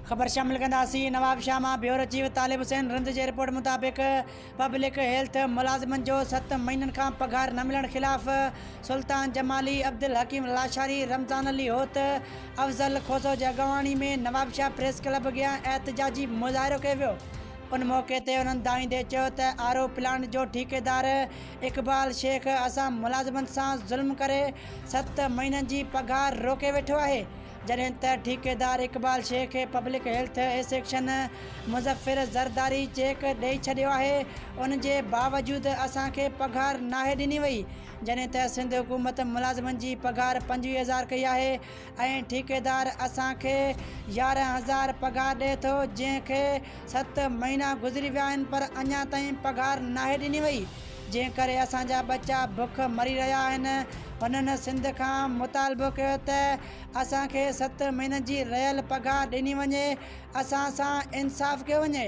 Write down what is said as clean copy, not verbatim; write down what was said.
ख़बर शामिल कंदासीं। नवाब शाह मां ब्यूरो चीफ तालिब हुसैन रिंद जे रिपोर्ट मुताबिक़ पब्लिक हेल्थ मुलाज़िमनि जो 7 महीननि खां पघार न मिलण ख़िलाफ़ सुल्तान जमाली, अब्दुल हकीम लाशारी, रमज़ान अली होत, अफ़ज़ल खोसो जी अॻवाणी में नवाब शाह प्रेस क्लब अॻियां एहतजाजी मुज़ाहिरो कयो वियो। उन मौक़े ते उन्हनि दाईंदे चयो त आरो प्लांट जो ठेकेदार इक़बाल शेख असां मुलाज़िमनि सां ज़ुल्म करे 7 महीननि जी पघार रोके वेठो आहे, जॾहिं त ठेकेदार Iqbal Shaikh public health section Muzaffar Zardari cheque ॾेई छॾियो आहे। उन जे बावजूदि असांखे पघार नाहे ॾिनी वई, जॾहिं त सिंध हुकूमत मुलाज़िमनि जी पघार 25,000 कई आहे ऐं ठेकेदार असांखे 11,000 पघार ॾिए थो, जंहिंखे 7 महीना गुज़री विया आहिनि पर अञा ताईं पघार नाहे ॾिनी वई, जंहिं करे असांजा बच्चा बुख मरी रहिया आहिनि। हुननि सिंध खां मुतालबो कयो त असांखे 7 महीननि जी रहियल पघार ॾिनी वञे, असां सां इंसाफ़ कयो वञे।